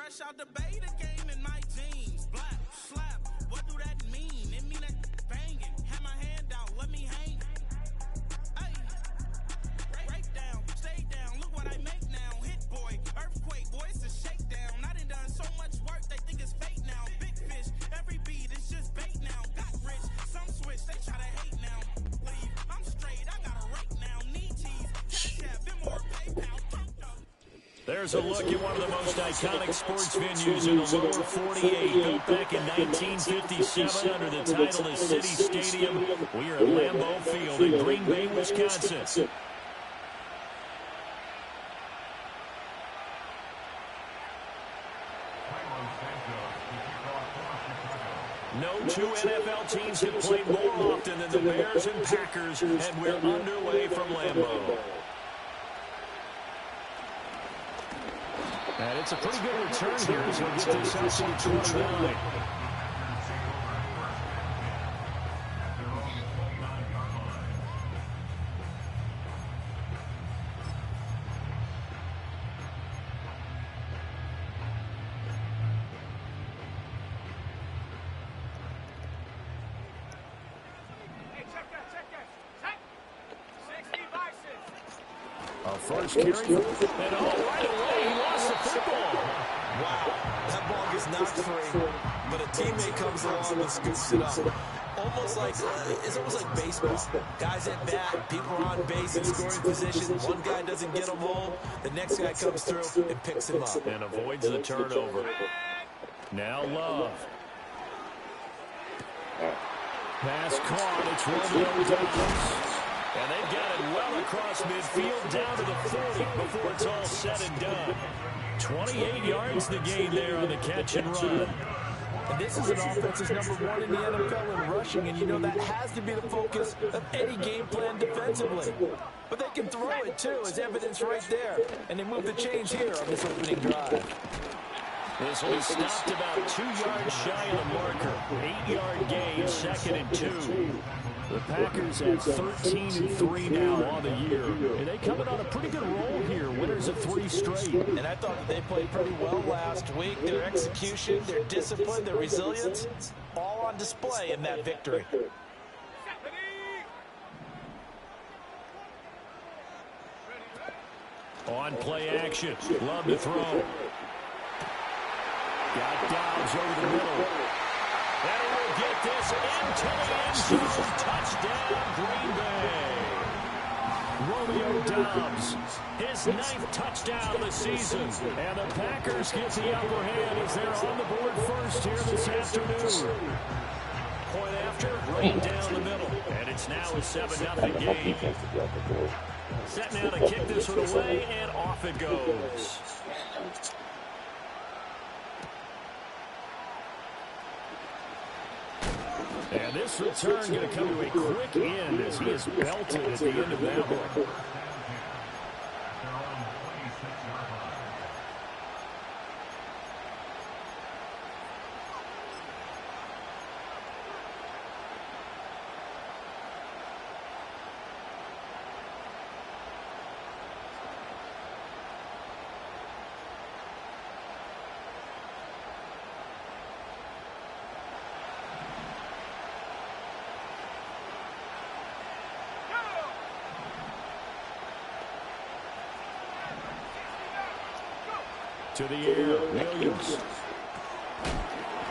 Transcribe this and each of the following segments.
fresh out the beta game in my jeans. Black, slap, what do that mean? It mean that banging. Have my hand out, let me hang. Hey, break down, stay down, look what I make now. Hit boy, earthquake, boy, it's a shakedown. I done so much work, they think it's fake now. Big fish, every beat is just bait now. Got rich, some switch, they try to hate now. Leave, I'm straight, I got a rake now. Need cheese, cash app, more PayPal. There's a look at one of the most iconic sports venues in the lower 48. Built back in 1957 under the title of City Stadium. We are at Lambeau Field in Green Bay, Wisconsin. No two NFL teams have played more often than the Bears and Packers, and we're underway from Lambeau. And it's a pretty good return here as we get this out to the 29. First carry, and right away, he lost the football. Wow, that ball gets knocked free, but a teammate comes along and scoops it up. It's almost like baseball. Guys at bat, people are on base in scoring position. One guy doesn't get them home, the next guy comes through and picks him up. And avoids the turnover. Now Love. Pass caught, it's Romeo Doubs. And they've got it well across midfield down to the 40 before it's all said and done. 28 yards the gain there on the catch and run. And this is an offense that's #1 in the NFL in rushing, and you know that has to be the focus of any game plan defensively. But they can throw it too, as evidence right there. And they move the chains here on this opening drive. This one stopped about 2 yards shy of the marker. 8-yard gain, 2nd and 2. The Packers have 13-3 now on the year. And they coming on a pretty good roll here. Winners of 3 straight. And I thought that they played pretty well last week. Their execution, their discipline, their resilience, all on display in that victory. On play action. Love to throw. Got Doubs over the middle. And he will get this into the end zone. Touchdown, Green Bay. Romeo Doubs, his 9th touchdown of the season. And the Packers get the upper hand as they're on the board first here this afternoon. Point after, right down the middle. And it's now a 7-0 game. Set now to kick this one away, and off it goes. And this return going to come to a quick end as he is belted at the end of that one. To the air, Williams.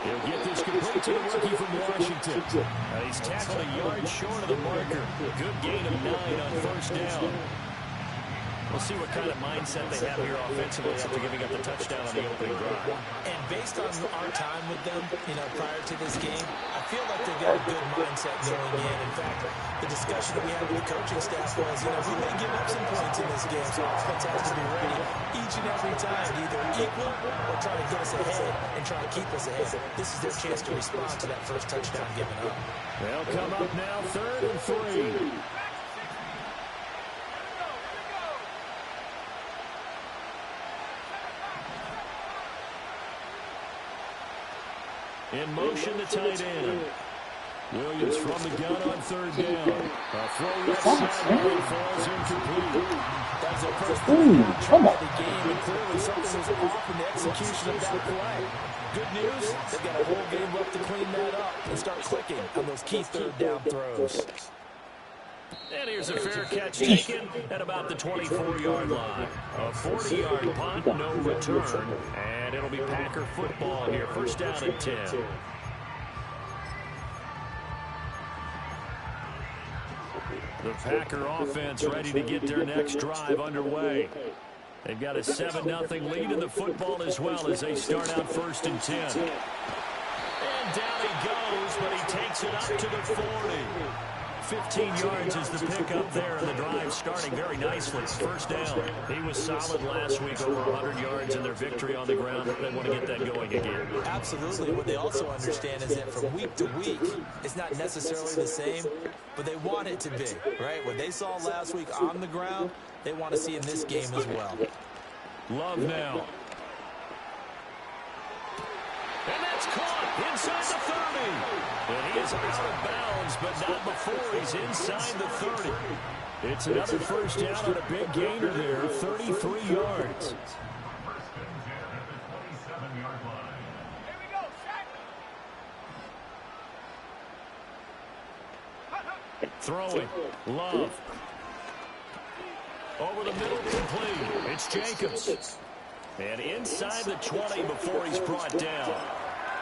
He'll get this complete to the rookie from Washington. He's tackled a yard short of the marker. Good gain of 9 on first down. We'll see what kind of mindset they have here offensively after giving up the touchdown on the opening drive. And based on our time with them, prior to this game, I feel like they've got a good mindset going in. In fact, the discussion that we had with the coaching staff was, we may give up some points in this game, so offense has to be ready each and every time to either equal or try to get us ahead and try to keep us ahead. This is their chance to respond to that first touchdown given up. They'll come up now 3rd and 3. In motion, the tight end. Williams from the gun on third down. A throw left sideline falls incomplete. That was their first try of the game, and clearly something was off in the execution of that play. Good news, they've got a whole game left to clean that up and start clicking on those key third down throws. And here's a fair catch taken at about the 24-yard line. A 40-yard punt, no return, and it'll be Packer football here. First down and 10. The Packer offense ready to get their next drive underway. They've got a 7-0 lead in the football as well as they start out first and 10. And down he goes, but he takes it up to the 40. 15 yards is the pickup there, and the drive starting very nicely. First down. He was solid last week, over 100 yards in their victory on the ground. They want to get that going again. Absolutely. What they also understand is that from week to week, it's not necessarily the same, but they want it to be, right? What they saw last week on the ground, they want to see in this game as well. Love now. And that's caught inside the 30. And he is out of bounds, but not before he's inside the 30. It's another first down and a big gainer there, 33 yards. Throwing. Love. Over the middle, complete. It's Jacobs. And inside the 20 before he's brought down.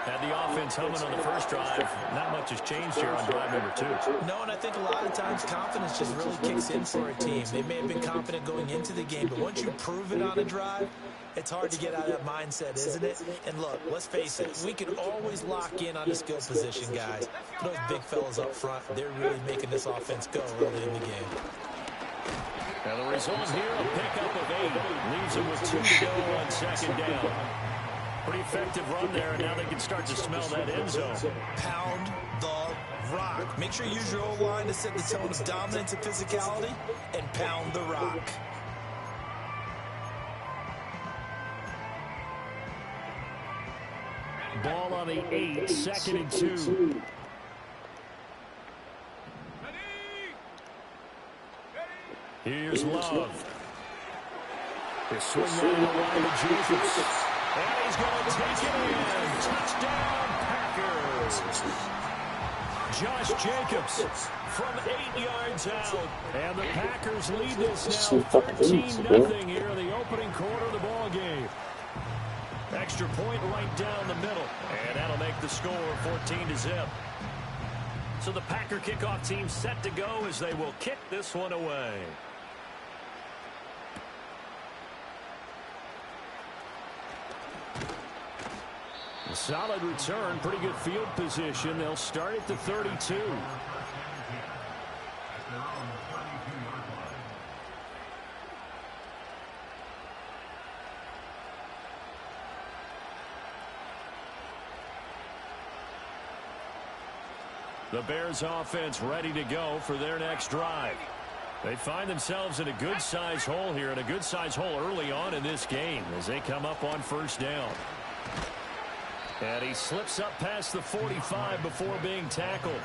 Had the offense humming on the first drive. Not much has changed here on drive number 2. No, and I think a lot of times confidence just really kicks in for a team. They may have been confident going into the game, but once you prove it on a drive, it's hard to get out of that mindset, isn't it? And look, let's face it, we can always lock in on a skill position, guys. Those big fellas up front, they're really making this offense go early in the game. Now the result here, a pickup of 8. Leaves them with 2 to go on second down. Pretty effective run there, and now they can start to smell that end zone. Pound the rock. Make sure you use your O-line to set the tone of dominance and physicality, and pound the rock. Ball on the 8, second and 2. Here's Love. They swing that in the line to Jacobs. And he's going to take it in. Touchdown, Packers. Josh Jacobs from 8 yards out. And the Packers lead this now 13-0 here in the opening quarter of the ball game. Extra point right down the middle. And that'll make the score 14-0. So the Packer kickoff team set to go as they will kick this one away. A solid return, pretty good field position. They'll start at the 32. The Bears offense ready to go for their next drive. They find themselves in a good-sized hole here, and a good-sized hole early on in this game as they come up on first down. And he slips up past the 45 before being tackled.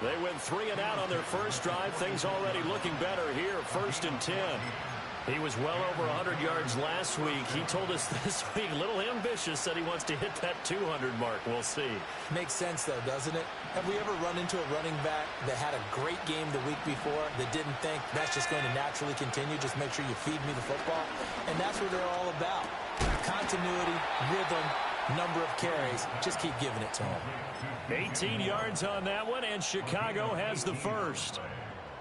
They went 3 and out on their first drive. Things already looking better here, first and 10. He was well over 100 yards last week. He told us this week, a little ambitious, that he wants to hit that 200 mark. We'll see. Makes sense, though, doesn't it? Have we ever run into a running back that had a great game the week before that didn't think that's just going to naturally continue? Just make sure you feed me the football. And that's what they're all about. Continuity, rhythm, number of carries. Just keep giving it to him. 18 yards on that one, and Chicago has the first.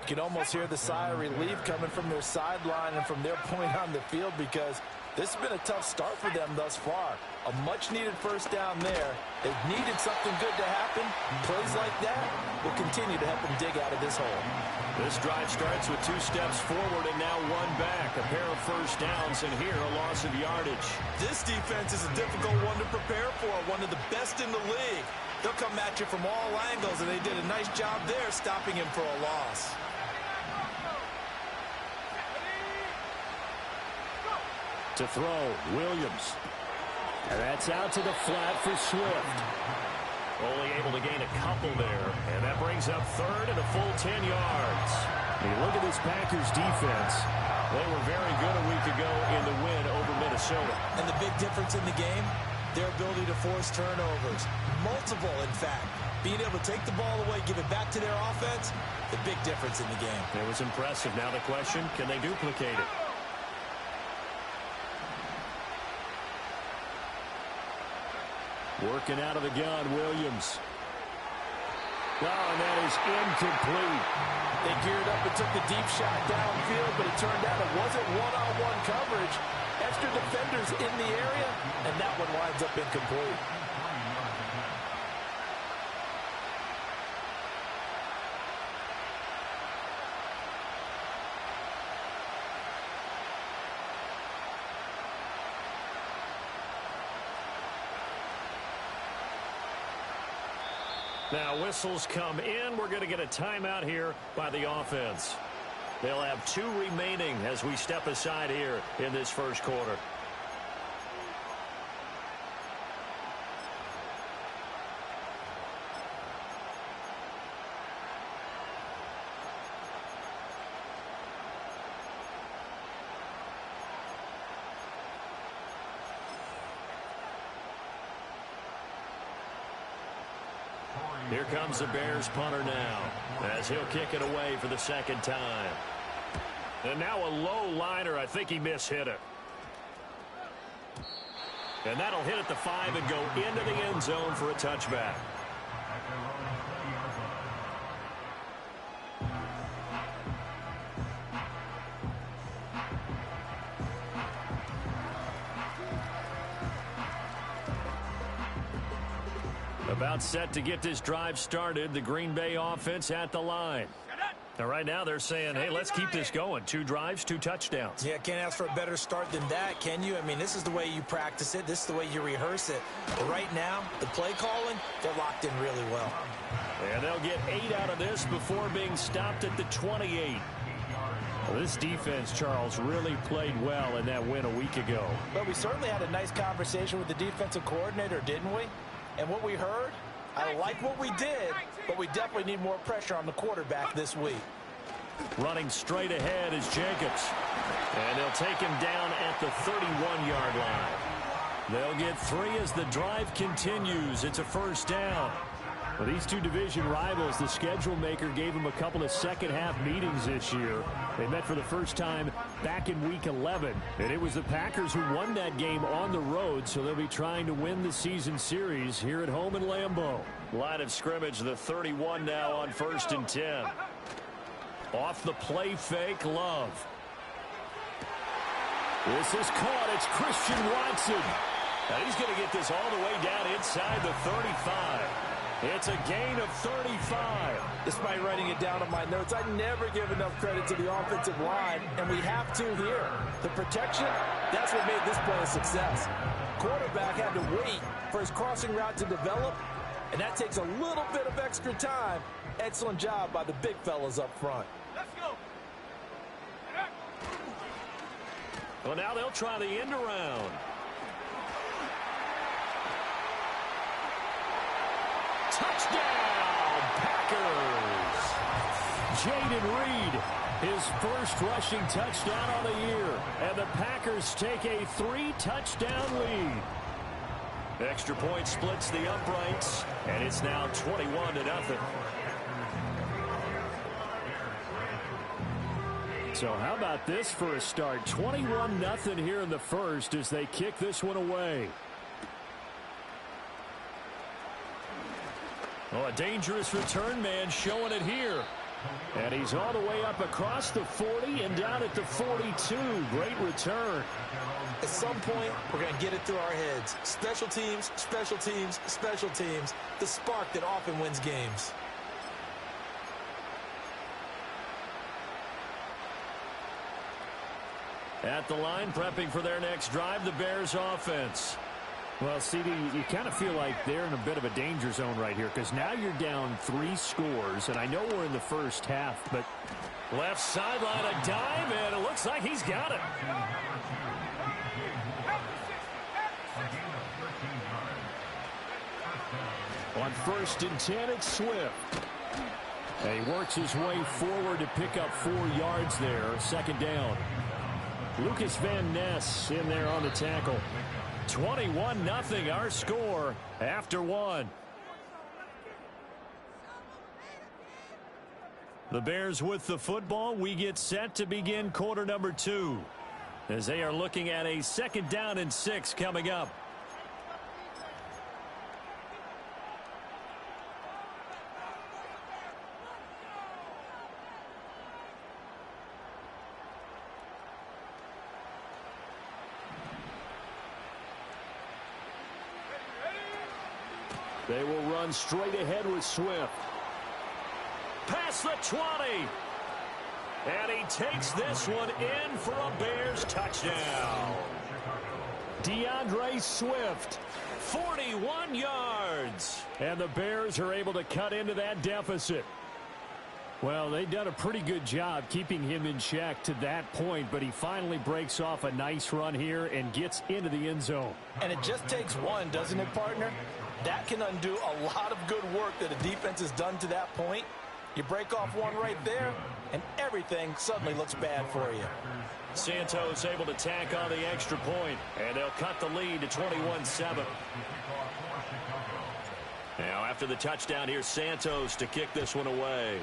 You can almost hear the sigh of relief coming from their sideline and from their point on the field, because this has been a tough start for them thus far. A much-needed first down there. They've needed something good to happen. Plays like that will continue to help them dig out of this hole. This drive starts with 2 steps forward and now 1 back. A pair of first downs, and here a loss of yardage. This defense is a difficult one to prepare for, one of the best in the league. They'll come at you from all angles, and they did a nice job there stopping him for a loss. To throw, Williams. And that's out to the flat for Swift. Only able to gain a couple there. And that brings up third and a full 10 yards. Hey, look at this Packers defense. They were very good a week ago in the win over Minnesota. And the big difference in the game, their ability to force turnovers. Multiple, in fact. Being able to take the ball away, give it back to their offense, the big difference in the game. It was impressive. Now the question, can they duplicate it? Working out of the gun, Williams. Oh, and that is incomplete. They geared up and took the deep shot downfield, but it turned out it wasn't one-on-one coverage. Extra defenders in the area, and that one winds up incomplete. Now whistles come in. We're going to get a timeout here by the offense. They'll have 2 remaining as we step aside here in this first quarter. Here comes the Bears punter now as he'll kick it away for the second time. And now a low liner. I think he mishit it. And that'll hit at the 5 and go into the end zone for a touchback. About set to get this drive started. The Green Bay offense at the line. Now, right now they're saying, hey, let's keep this going. 2 drives, 2 touchdowns. Yeah, can't ask for a better start than that, can you? I mean, this is the way you practice it. This is the way you rehearse it. But right now, the play calling, they're locked in really well. And they'll get 8 out of this before being stopped at the 28. Well, this defense, Charles, really played well in that win a week ago. But we certainly had a nice conversation with the defensive coordinator, didn't we? And what we heard, I like what we did, but we definitely need more pressure on the quarterback this week. Running straight ahead is Jacobs. And they'll take him down at the 31-yard line. They'll get 3 as the drive continues. It's a first down. Well, these 2 division rivals, the schedule maker gave them a couple of second-half meetings this year. They met for the first time back in Week 11. And it was the Packers who won that game on the road, so they'll be trying to win the season series here at home in Lambeau. Line of scrimmage, the 31 now on 1st and 10. Off the play fake, Love. This is caught. It's Christian Watson. Now he's going to get this all the way down inside the 35. It's a gain of 35. Despite writing it down on my notes, I never give enough credit to the offensive line, and we have to here. The protection, that's what made this play a success. Quarterback had to wait for his crossing route to develop, and that takes a little bit of extra time. Excellent job by the big fellas up front. Let's go. Well, now they'll try the end around. Touchdown, Packers! Jaden Reed, his first rushing touchdown on the year. And the Packers take a 3-touchdown lead. Extra point splits the uprights, and it's now 21-0. So how about this for a start? 21-0 here in the first as they kick this one away. Oh, a dangerous return man showing it here. And he's all the way up across the 40 and down at the 42. Great return. At some point, we're going to get it through our heads. Special teams, special teams, special teams. The spark that often wins games. At the line, prepping for their next drive, the Bears offense. Well, CD, you kind of feel like they're in a bit of a danger zone right here because now you're down 3 scores, and I know we're in the first half, but left sideline a dive, and it looks like he's got it. On 1st and 10, it's Swift. And he works his way forward to pick up 4 yards there. 2nd down. Lucas Van Ness in there on the tackle. 21-0 our score after 1. The Bears with the football. We get set to begin quarter number 2 as they are looking at a 2nd down and 6 coming up. They will run straight ahead with Swift. Past the 20. And he takes this one in for a Bears touchdown. DeAndre Swift, 41 yards. And the Bears are able to cut into that deficit. Well, they've done a pretty good job keeping him in check to that point, but he finally breaks off a nice run here and gets into the end zone. And it just takes one, doesn't it, partner? That can undo a lot of good work that a defense has done to that point. You break off one right there, and everything suddenly looks bad for you. Santos able to tack on the extra point, and they'll cut the lead to 21-7. Now, after the touchdown, here's Santos to kick this one away.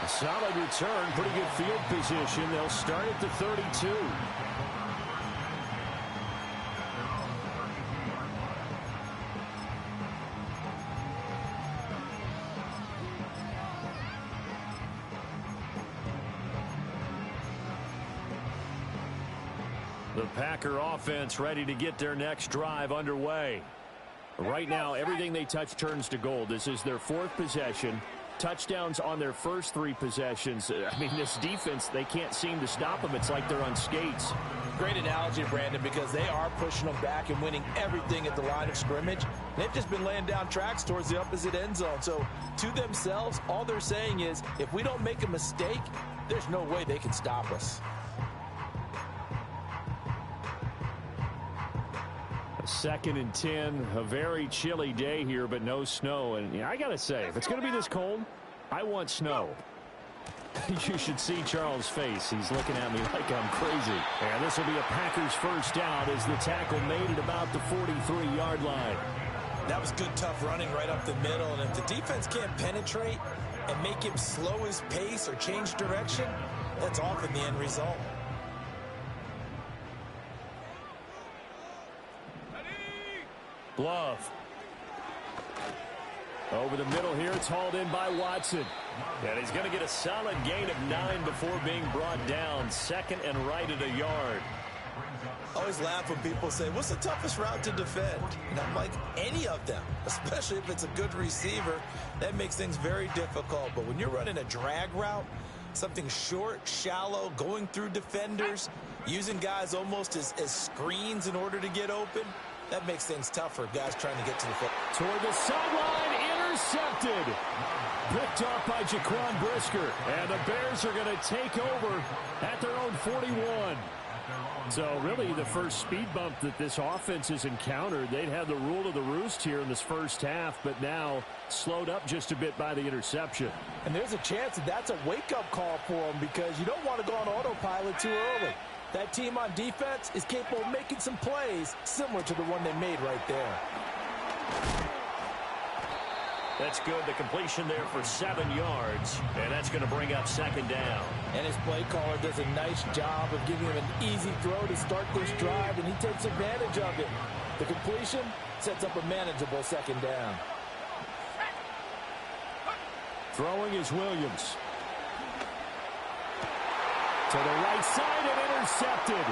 A solid return, pretty good field position. They'll start at the 32. The Packer offense ready to get their next drive underway. Right now, everything they touch turns to gold. This is their 4th possession. Touchdowns on their first 3 possessions. I mean, this defense, they can't seem to stop them. It's like they're on skates. Great analogy, Brandon, because they are pushing them back and winning everything at the line of scrimmage. They've just been laying down tracks towards the opposite end zone. So, to themselves, all they're saying is, if we don't make a mistake, there's no way they can stop us. A 2nd and 10, a very chilly day here, but no snow. And I got to say, if it's going to be this cold, I want snow. You should see Charles' face. He's looking at me like I'm crazy. And this will be a Packers first down as the tackle made it about the 43-yard line. That was good, tough running right up the middle. And if the defense can't penetrate and make him slow his pace or change direction, that's often the end result. Love. Over the middle here, it's hauled in by Watson. And he's going to get a solid gain of 9 before being brought down. 2nd and right at a yard. I always laugh when people say, what's the toughest route to defend? And I'm like, any of them, especially if it's a good receiver. That makes things very difficult. But when you're running a drag route, something short, shallow, going through defenders, using guys almost as screens in order to get open, that makes things tough for guys trying to get to the foot. Toward the sideline, intercepted. Picked off by Jaquan Brisker. And the Bears are going to take over at their own 41. So really the first speed bump that this offense has encountered. They'd have the rule of the roost here in this first half, but now slowed up just a bit by the interception. And there's a chance that that's a wake-up call for them because you don't want to go on autopilot too early. That team on defense is capable of making some plays similar to the one they made right there. That's good. The completion there for 7 yards, and that's going to bring up 2nd down. And his play caller does a nice job of giving him an easy throw to start this drive, and he takes advantage of it. The completion sets up a manageable 2nd down. Throwing is Williams. To the right side and intercepted.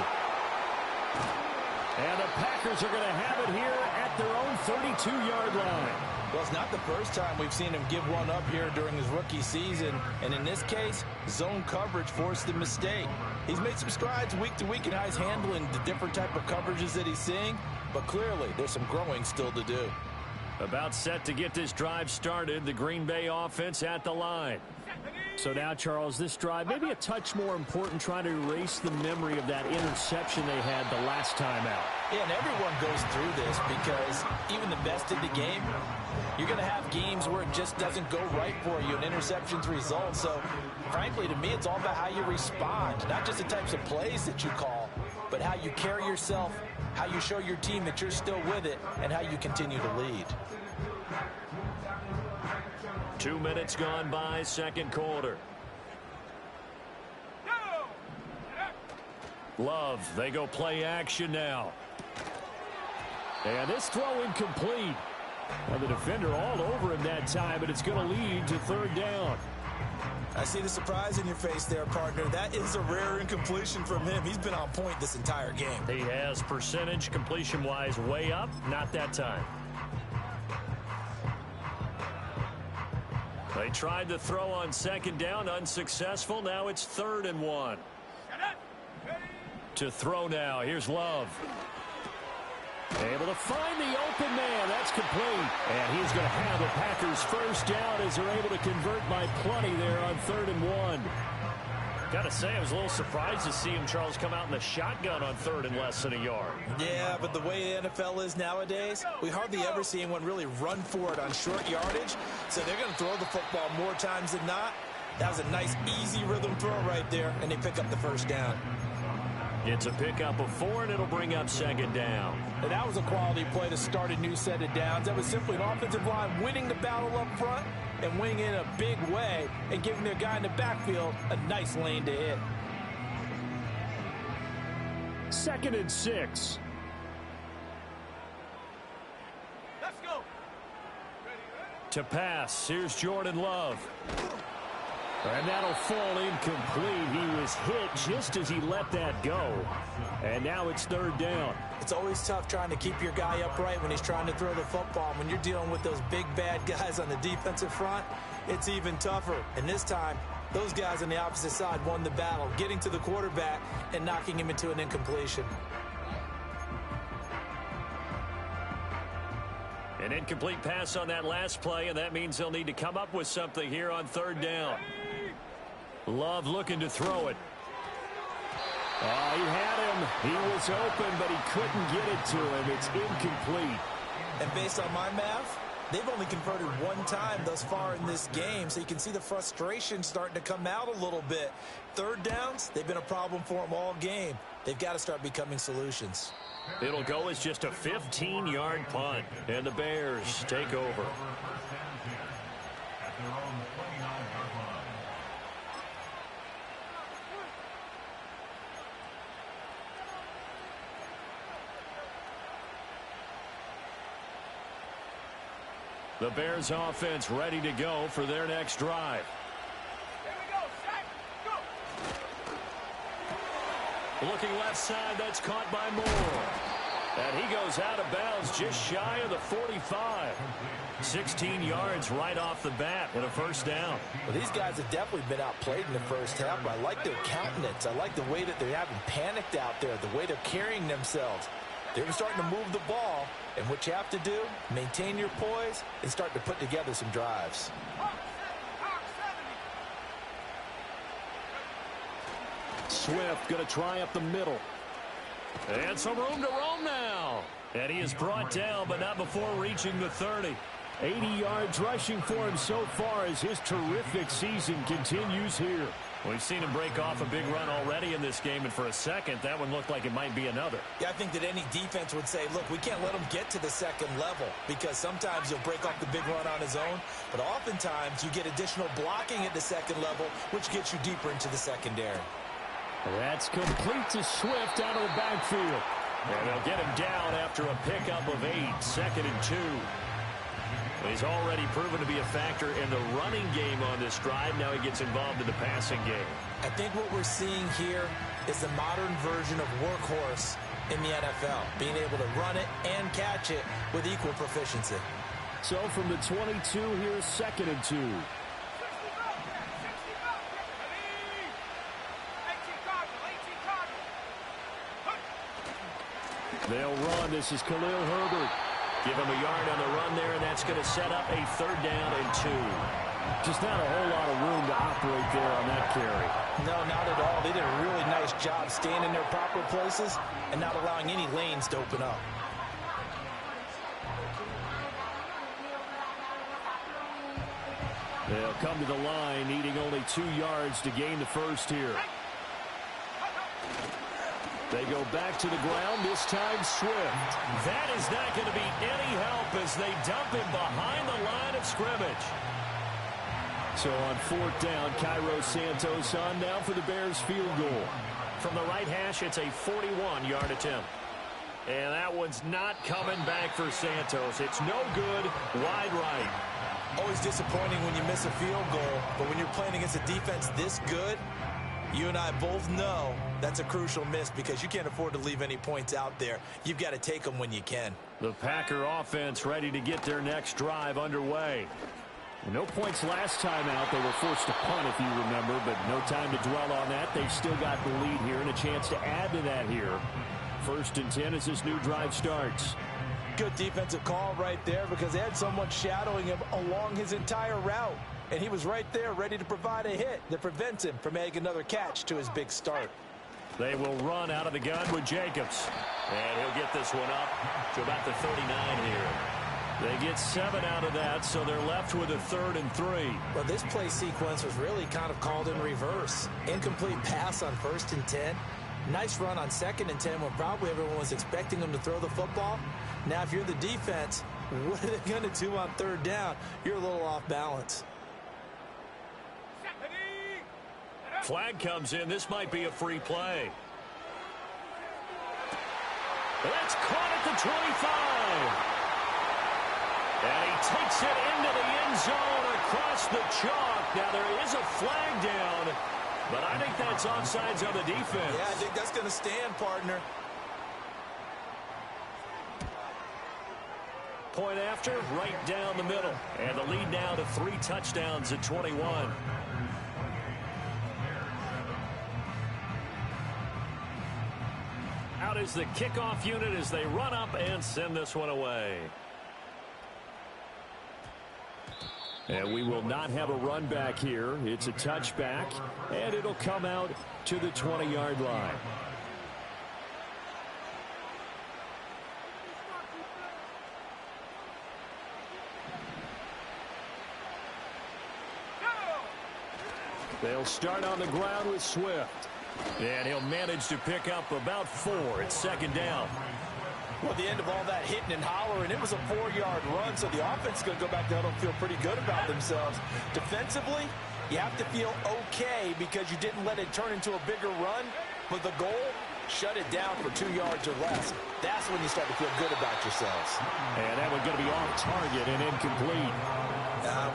And the Packers are going to have it here at their own 32-yard line. Well, it's not the first time we've seen him give one up here during his rookie season. And in this case, zone coverage forced the mistake. He's made some strides week to week in how he's handling the different type of coverages that he's seeing. But clearly, there's some growing still to do. About set to get this drive started. The Green Bay offense at the line. So now, Charles, this drive maybe a touch more important, trying to erase the memory of that interception they had the last time out. Yeah, and everyone goes through this because even the best in the game, you're going to have games where it just doesn't go right for you and interceptions result. So, frankly, to me, it's all about how you respond, not just the types of plays that you call, but how you carry yourself, how you show your team that you're still with it, and how you continue to lead. 2 minutes gone by, second quarter. Love, they go play action now. And this throw incomplete. And the defender all over him that time, and it's going to lead to third down. I see the surprise in your face there, partner. That is a rare incompletion from him. He's been on point this entire game. He has percentage completion-wise way up, not that time. They tried to throw on second down, unsuccessful. Now it's 3rd and 1. To throw now, here's Love. Able to find the open man. That's complete. And he's going to have the Packers first down as they're able to convert by plenty there on 3rd and 1. Got to say, I was a little surprised to see him, Charles, come out in the shotgun on 3rd and less than a yard. Yeah, but the way the NFL is nowadays, we hardly ever see anyone really run for it on short yardage. So they're going to throw the football more times than not. That was a nice, easy rhythm throw right there, and they pick up the first down. It's a pickup of 4, and it'll bring up second down. And that was a quality play to start a new set of downs. That was simply an offensive line winning the battle up front and winning in a big way and giving their guy in the backfield a nice lane to hit. 2nd and 6. Let's go. To pass, here's Jordan Love. And that'll fall incomplete. He was hit just as he let that go. And now it's 3rd down. It's always tough trying to keep your guy upright when he's trying to throw the football. When you're dealing with those big, bad guys on the defensive front, it's even tougher. And this time, those guys on the opposite side won the battle, getting to the quarterback and knocking him into an incompletion. An incomplete pass on that last play, and that means they'll need to come up with something here on 3rd down. Love looking to throw it. Oh, he had him. He was open, but he couldn't get it to him. It's incomplete. And based on my math, they've only converted one time thus far in this game, so you can see the frustration starting to come out a little bit. 3rd downs, they've been a problem for them all game. They've got to start becoming solutions. It'll go as just a 15-yard punt, and the Bears take over. The Bears offense ready to go for their next drive. Here we go. Set. Go. Looking left side, that's caught by Moore. And he goes out of bounds just shy of the 45. 16 yards right off the bat and a first down. Well, these guys have definitely been outplayed in the first half, but I like their countenance. I like the way that they haven't panicked out there, the way they're carrying themselves. They're starting to move the ball, and what you have to do, maintain your poise and start to put together some drives. Swift going to try up the middle. And some room to roam now. And he is brought down, but not before reaching the 30. 80 yards rushing for him so far as his terrific season continues here. We've seen him break off a big run already in this game, and for a second, that one looked like it might be another. Yeah, I think that any defense would say, look, we can't let him get to the second level because sometimes he'll break off the big run on his own, but oftentimes you get additional blocking at the second level, which gets you deeper into the secondary. That's complete to Swift out of the backfield. And they'll get him down after a pickup of 8, 2nd and 2. He's already proven to be a factor in the running game on this drive. Now he gets involved in the passing game. I think what we're seeing here is the modern version of workhorse in the NFL, being able to run it and catch it with equal proficiency. So from the 22, here's 2nd and 2. They'll run. This is Khalil Herbert. Give him a yard on the run there, and that's going to set up a 3rd down and 2. Just not a whole lot of room to operate there on that carry. No, not at all. They did a really nice job staying in their proper places and not allowing any lanes to open up. They'll come to the line, needing only 2 yards to gain the first here. They go back to the ground, this time Swift. That is not going to be any help as they dump him behind the line of scrimmage. So on 4th down, Cairo Santos on now for the Bears field goal. From the right hash, it's a 41-yard attempt. And that one's not coming back for Santos. It's no good, wide right. Always disappointing when you miss a field goal, but when you're playing against a defense this good, you and I both know that's a crucial miss because you can't afford to leave any points out there. You've got to take them when you can. The Packer offense ready to get their next drive underway. No points last time out. They were forced to punt, if you remember, but no time to dwell on that. They've still got the lead here and a chance to add to that here. 1st and 10 as this new drive starts. Good defensive call right there because they had someone shadowing him along his entire route. And he was right there ready to provide a hit that prevents him from making another catch to his big start. They will run out of the gun with Jacobs. And he'll get this one up to about the 39 here. They get 7 out of that, so they're left with a 3rd and 3. Well, this play sequence was really kind of called in reverse. Incomplete pass on 1st and 10. Nice run on 2nd and 10 when probably everyone was expecting them to throw the football. Now, if you're the defense, what are they going to do on 3rd down? You're a little off balance. Flag comes in. This might be a free play. It's caught at the 25. And he takes it into the end zone across the chalk. Now, there is a flag down, but I think that's offsides on the defense. Yeah, I think that's going to stand, partner. Point after, right down the middle. And the lead now to 3 touchdowns at 21. Out is the kickoff unit as they run up and send this one away. And we will not have a run back here. It's a touchback, and it'll come out to the 20-yard line. They'll start on the ground with Swift. And he'll manage to pick up about 4 at 2nd down. Well, the end of all that hitting and hollering, it was a 4-yard run, so the offense is going to go back there and feel pretty good about themselves. Defensively, you have to feel okay because you didn't let it turn into a bigger run, but the goal, shut it down for 2 yards or less. That's when you start to feel good about yourselves. And that one's going to be off target and incomplete.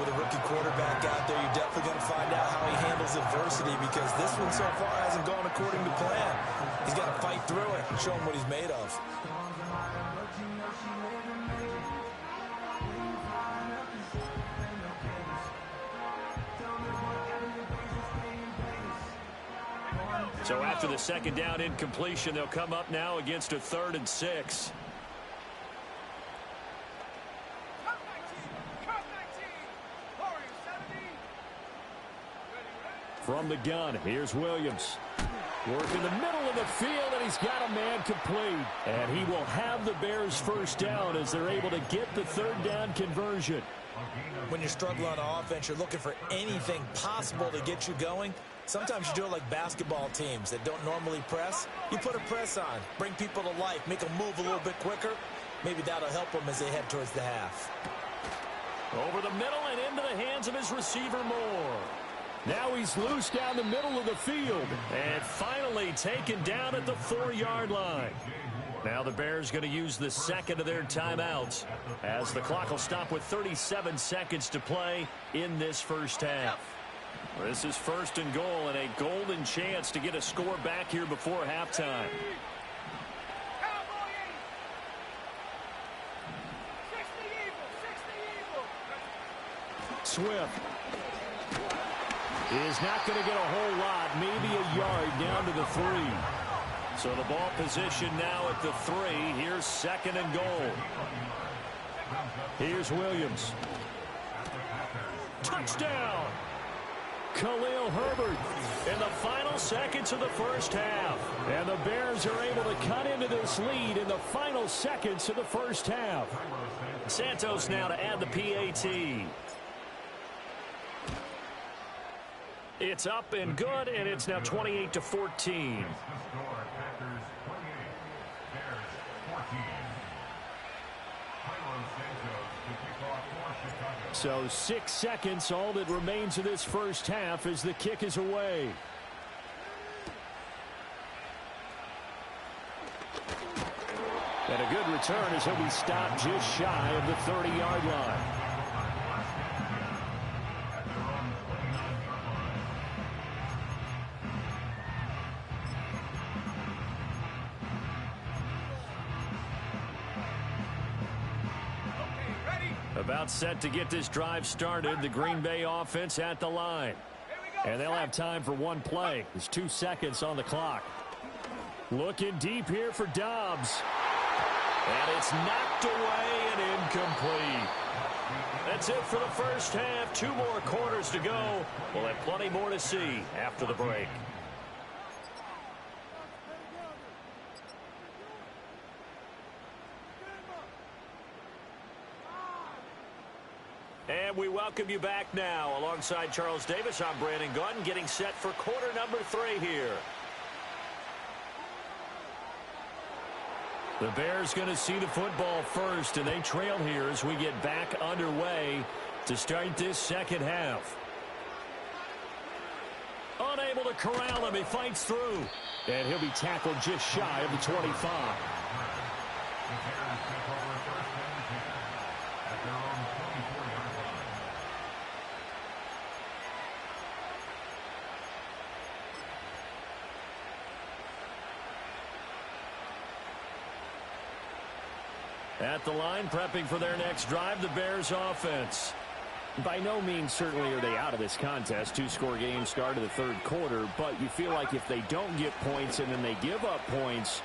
With a rookie quarterback out there, you're definitely going to find out how he handles adversity because this one so far hasn't gone according to plan. He's got to fight through it and show him what he's made of. So after the 2nd down incompletion, they'll come up now against a 3rd and 6. From the gun, here's Williams. Work in the middle of the field, and he's got a man complete. And he will have the Bears' first down as they're able to get the 3rd down conversion. When you're struggling on offense, you're looking for anything possible to get you going. Sometimes you do it like basketball teams that don't normally press. You put a press on, bring people to life, make them move a little bit quicker. Maybe that'll help them as they head towards the half. Over the middle and into the hands of his receiver, Moore. Now he's loose down the middle of the field. And finally taken down at the 4-yard line. Now the Bears going to use the 2nd of their timeouts as the clock will stop with 37 seconds to play in this first half. This is 1st and goal and a golden chance to get a score back here before halftime. Swift is not going to get a whole lot, maybe a yard down to the 3. So the ball position now at the 3. Here's 2nd and goal. Here's Williams. Touchdown! Khalil Herbert in the final seconds of the first half. And the Bears are able to cut into this lead in the final seconds of the first half. Santos now to add the PAT. It's up and good, and it's now 28-14. So 6 seconds, all that remains of this first half as the kick is away. And a good return as he'll be stopped just shy of the 30-yard line. About set to get this drive started. The Green Bay offense at the line. And they'll have time for one play. There's 2 seconds on the clock. Looking deep here for Dobbs. And it's knocked away and incomplete. That's it for the first half. 2 more quarters to go. We'll have plenty more to see after the break. And we welcome you back now. Alongside Charles Davis, I'm Brandon Gaudin, getting set for quarter number 3 here. The Bears going to see the football first, and they trail here as we get back underway to start this second half. Unable to corral him, he fights through. And he'll be tackled just shy of the 25. At the line, prepping for their next drive, the Bears offense. By no means certainly are they out of this contest. 2-score game start of the third quarter, but you feel like if they don't get points and then they give up points,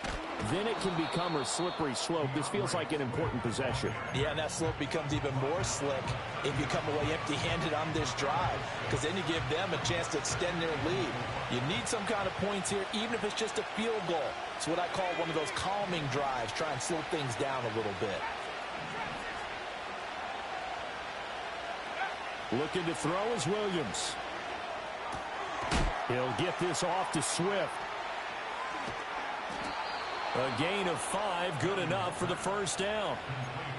then it can become a slippery slope. This feels like an important possession. Yeah, and that slope becomes even more slick if you come away empty-handed on this drive, because then you give them a chance to extend their lead. You need some kind of points here, even if it's just a field goal. It's what I call one of those calming drives, try and slow things down a little bit. Looking to throw is Williams. He'll get this off to Swift. A gain of 5, good enough for the first down.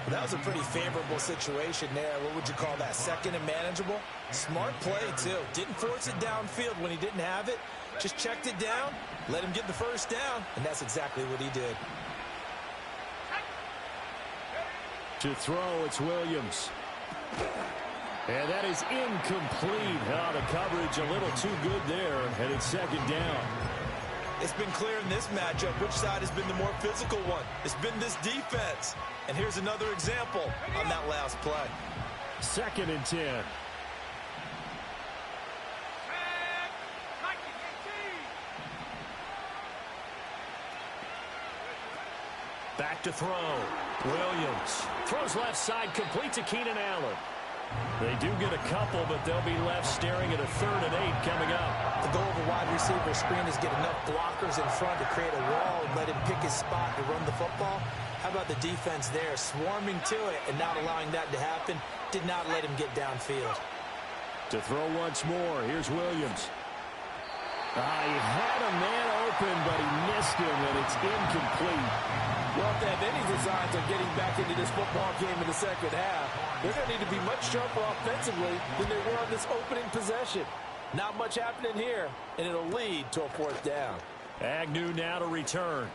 That was a pretty favorable situation there. What would you call that? Second and manageable? Smart play, too. Didn't force it downfield when he didn't have it. Just checked it down, let him get the first down, and that's exactly what he did. To throw, it's Williams. And that is incomplete. The coverage a little too good there, and it's second down. It's been clear in this matchup which side has been the more physical one. It's been this defense. And here's another example on that last play. 2nd and 10. Back to throw. Williams throws left side, complete to Keenan Allen. They do get a couple, but they'll be left staring at a 3rd and 8 coming up. The goal of a wide receiver screen is get enough blockers in front to create a wall and let him pick his spot to run the football. How about the defense there, swarming to it and not allowing that to happen? Did not let him get downfield. To throw once more, here's Williams. He had a man open, but he missed him, and it's incomplete. Well, if they have any designs on getting back into this football game in the second half, they're going to need to be much sharper offensively than they were on this opening possession. Not much happening here, and it'll lead to a 4th down. Agnew now to return.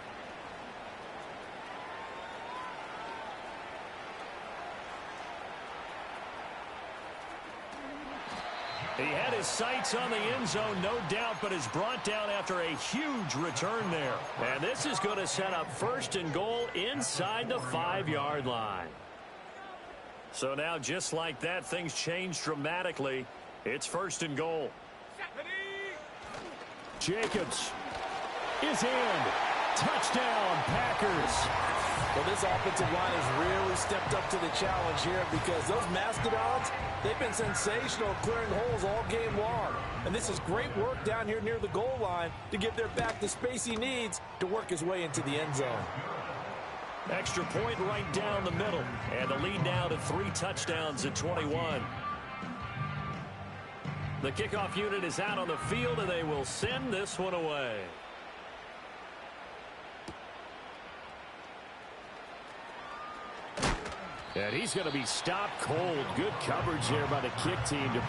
He had his sights on the end zone, no doubt, but is brought down after a huge return there. And this is going to set up 1st and goal inside the 5-yard line. So now, just like that, things change dramatically. It's 1st and goal. Jacobs is in. Touchdown, Packers. Well, this offensive line has really stepped up to the challenge here because those Mastodons, they've been sensational clearing holes all game long. And this is great work down here near the goal line to give their back the space he needs to work his way into the end zone. Extra point right down the middle. And the lead now to 3 touchdowns at 21. The kickoff unit is out on the field, and they will send this one away. And he's going to be stopped cold. Good coverage here by the kick team to